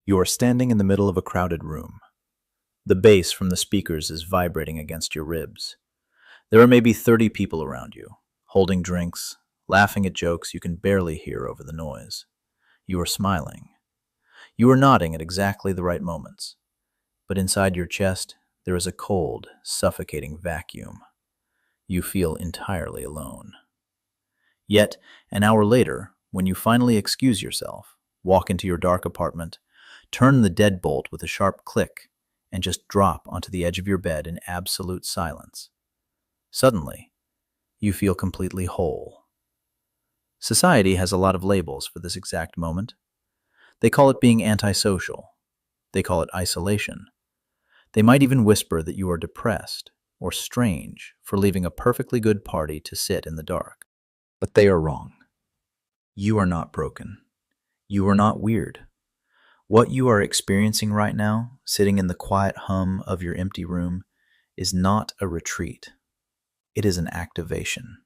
You are standing in the middle of a crowded room. The bass from the speakers is vibrating against your ribs. There are maybe 30 people around you, holding drinks, laughing at jokes you can barely hear over the noise. You are smiling. You are nodding at exactly the right moments. But inside your chest, there is a cold, suffocating vacuum. You feel entirely alone. Yet, an hour later, when you finally excuse yourself, walk into your dark apartment, turn the deadbolt with a sharp click, and just drop onto the edge of your bed in absolute silence, suddenly, you feel completely whole. Society has a lot of labels for this exact moment. They call it being antisocial. They call it isolation. They might even whisper that you are depressed or strange for leaving a perfectly good party to sit in the dark. But they are wrong. You are not broken. You are not weird. What you are experiencing right now, sitting in the quiet hum of your empty room, is not a retreat. It is an activation.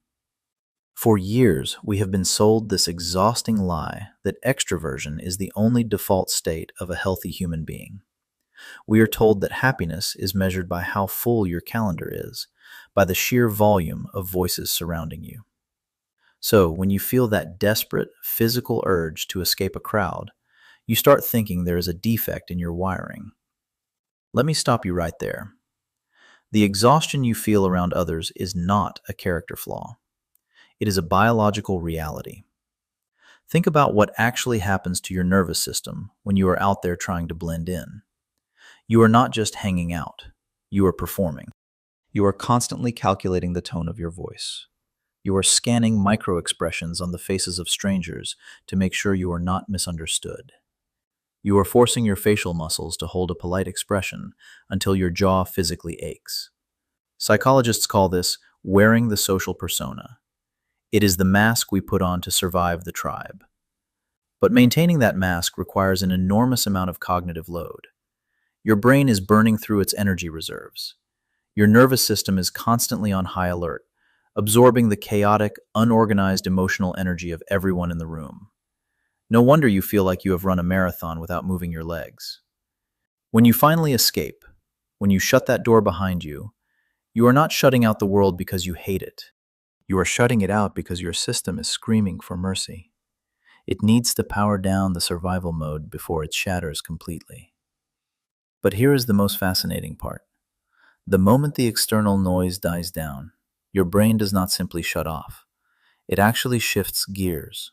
For years, we have been sold this exhausting lie that extroversion is the only default state of a healthy human being. We are told that happiness is measured by how full your calendar is, by the sheer volume of voices surrounding you. So, when you feel that desperate physical urge to escape a crowd, you start thinking there is a defect in your wiring. Let me stop you right there. The exhaustion you feel around others is not a character flaw. It is a biological reality. Think about what actually happens to your nervous system when you are out there trying to blend in. You are not just hanging out. You are performing. You are constantly calculating the tone of your voice. You are scanning micro-expressions on the faces of strangers to make sure you are not misunderstood. You are forcing your facial muscles to hold a polite expression until your jaw physically aches. Psychologists call this wearing the social persona. It is the mask we put on to survive the tribe. But maintaining that mask requires an enormous amount of cognitive load. Your brain is burning through its energy reserves. Your nervous system is constantly on high alert, absorbing the chaotic, unorganized emotional energy of everyone in the room. No wonder you feel like you have run a marathon without moving your legs. When you finally escape, when you shut that door behind you, you are not shutting out the world because you hate it. You are shutting it out because your system is screaming for mercy. It needs to power down the survival mode before it shatters completely. But here is the most fascinating part. The moment the external noise dies down, your brain does not simply shut off. It actually shifts gears.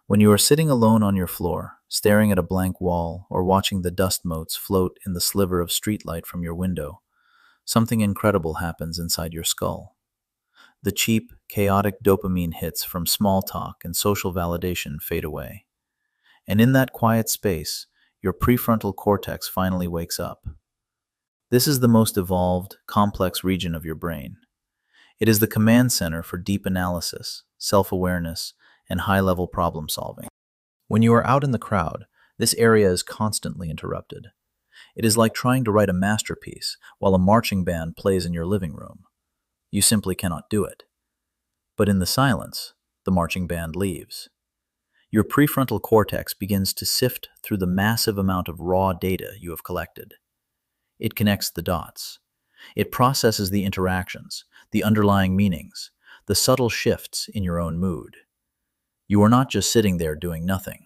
When you are sitting alone on your floor, staring at a blank wall, or watching the dust motes float in the sliver of streetlight from your window, something incredible happens inside your skull. The cheap, chaotic dopamine hits from small talk and social validation fade away. And in that quiet space, your prefrontal cortex finally wakes up. This is the most evolved, complex region of your brain. It is the command center for deep analysis, self-awareness, and high-level problem solving. When you are out in the crowd, this area is constantly interrupted. It is like trying to write a masterpiece while a marching band plays in your living room. You simply cannot do it. But in the silence, the marching band leaves. Your prefrontal cortex begins to sift through the massive amount of raw data you have collected. It connects the dots. It processes the interactions, the underlying meanings, the subtle shifts in your own mood. You are not just sitting there doing nothing.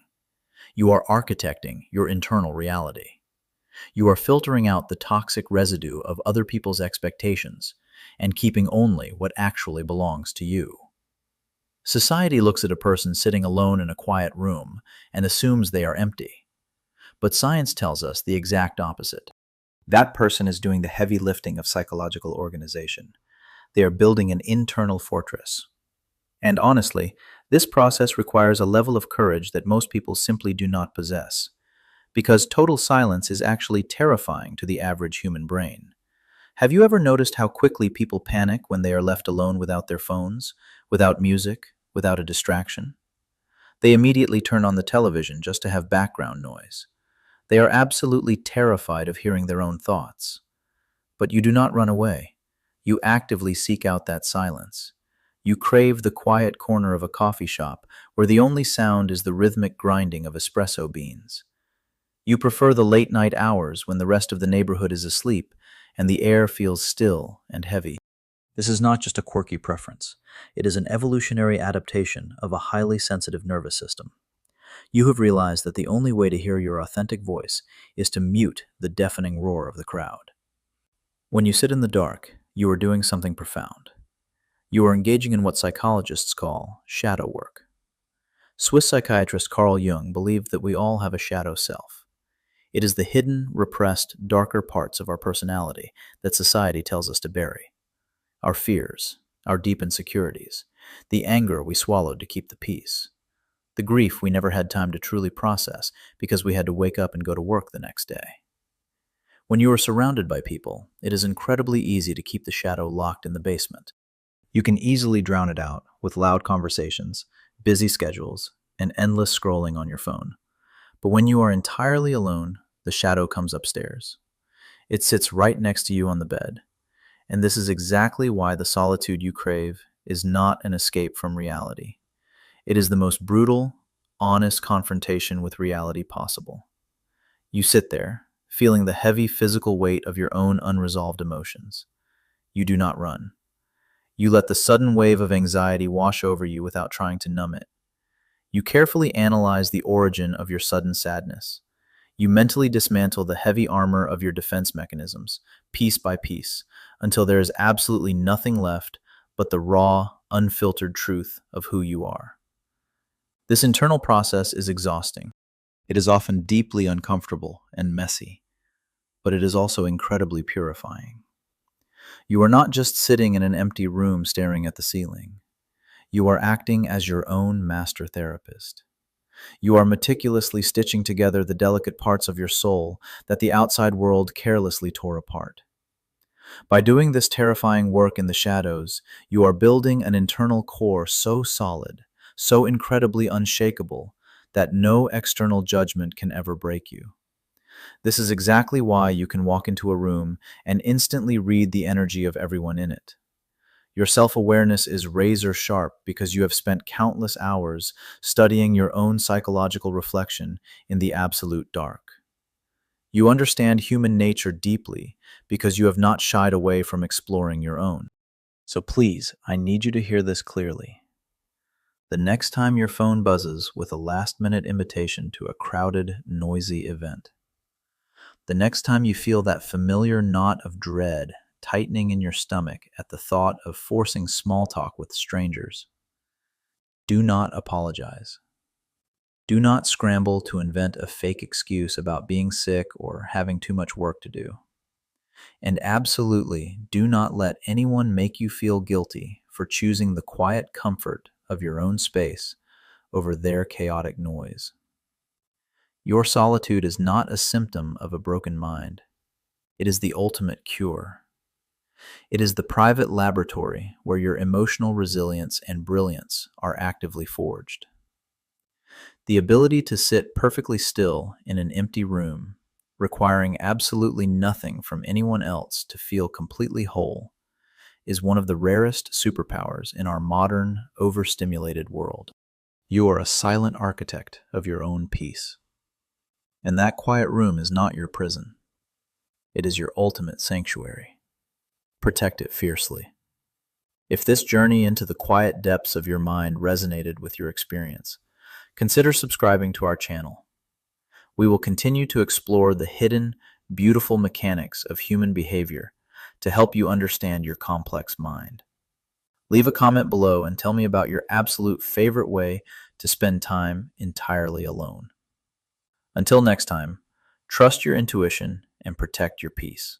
You are architecting your internal reality. You are filtering out the toxic residue of other people's expectations and keeping only what actually belongs to you. Society looks at a person sitting alone in a quiet room and assumes they are empty. But science tells us the exact opposite. That person is doing the heavy lifting of psychological organization. They are building an internal fortress. And honestly, this process requires a level of courage that most people simply do not possess, because total silence is actually terrifying to the average human brain. Have you ever noticed how quickly people panic when they are left alone without their phones, without music, without a distraction? They immediately turn on the television just to have background noise. They are absolutely terrified of hearing their own thoughts. But you do not run away. You actively seek out that silence. You crave the quiet corner of a coffee shop where the only sound is the rhythmic grinding of espresso beans. You prefer the late night hours when the rest of the neighborhood is asleep and the air feels still and heavy. This is not just a quirky preference. It is an evolutionary adaptation of a highly sensitive nervous system. You have realized that the only way to hear your authentic voice is to mute the deafening roar of the crowd. When you sit in the dark, you are doing something profound. You are engaging in what psychologists call shadow work. Swiss psychiatrist Carl Jung believed that we all have a shadow self. It is the hidden, repressed, darker parts of our personality that society tells us to bury. Our fears, our deep insecurities, the anger we swallowed to keep the peace, the grief we never had time to truly process because we had to wake up and go to work the next day. When you are surrounded by people, it is incredibly easy to keep the shadow locked in the basement. You can easily drown it out with loud conversations, busy schedules, and endless scrolling on your phone. But when you are entirely alone, the shadow comes upstairs. It sits right next to you on the bed. And this is exactly why the solitude you crave is not an escape from reality. It is the most brutal, honest confrontation with reality possible. You sit there, feeling the heavy physical weight of your own unresolved emotions. You do not run. You let the sudden wave of anxiety wash over you without trying to numb it. You carefully analyze the origin of your sudden sadness. You mentally dismantle the heavy armor of your defense mechanisms, piece by piece, until there is absolutely nothing left but the raw, unfiltered truth of who you are. This internal process is exhausting. It is often deeply uncomfortable and messy, but it is also incredibly purifying. You are not just sitting in an empty room staring at the ceiling. You are acting as your own master therapist. You are meticulously stitching together the delicate parts of your soul that the outside world carelessly tore apart. By doing this terrifying work in the shadows, you are building an internal core so solid, so incredibly unshakable, that no external judgment can ever break you. This is exactly why you can walk into a room and instantly read the energy of everyone in it. Your self-awareness is razor sharp because you have spent countless hours studying your own psychological reflection in the absolute dark. You understand human nature deeply because you have not shied away from exploring your own. So please, I need you to hear this clearly. The next time your phone buzzes with a last-minute invitation to a crowded, noisy event, the next time you feel that familiar knot of dread tightening in your stomach at the thought of forcing small talk with strangers, do not apologize. Do not scramble to invent a fake excuse about being sick or having too much work to do. And absolutely do not let anyone make you feel guilty for choosing the quiet comfort of your own space over their chaotic noise. Your solitude is not a symptom of a broken mind. It is the ultimate cure. It is the private laboratory where your emotional resilience and brilliance are actively forged. The ability to sit perfectly still in an empty room, requiring absolutely nothing from anyone else to feel completely whole, is one of the rarest superpowers in our modern, overstimulated world. You are a silent architect of your own peace. And that quiet room is not your prison. It is your ultimate sanctuary. Protect it fiercely. If this journey into the quiet depths of your mind resonated with your experience, consider subscribing to our channel. We will continue to explore the hidden, beautiful mechanics of human behavior to help you understand your complex mind. Leave a comment below and tell me about your absolute favorite way to spend time entirely alone. Until next time, trust your intuition and protect your peace.